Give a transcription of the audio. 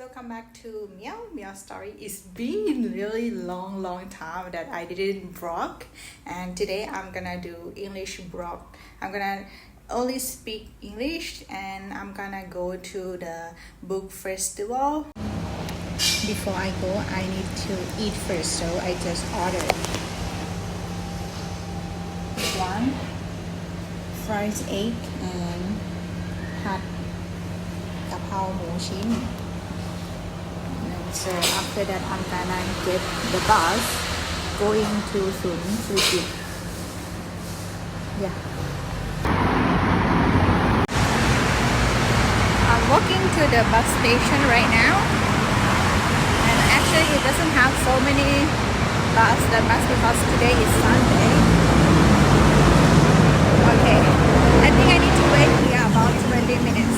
welcome back to Meow story. It's been really long time that I didn't vlog, and today I'm gonna do English vlog. I'm gonna only speak English, and I'm gonna go to the book festival. Before I go, I need to eat first, so I just ordered one fried egg and ผัดกะเพราหมูชิ้น So after that, I'm gonna get the bus going to Sun Suji. Yeah. I'm walking to the bus station right now, and actually it doesn't have so many bus because today is Sunday. Okay, I think I need to wait here about 20 minutes.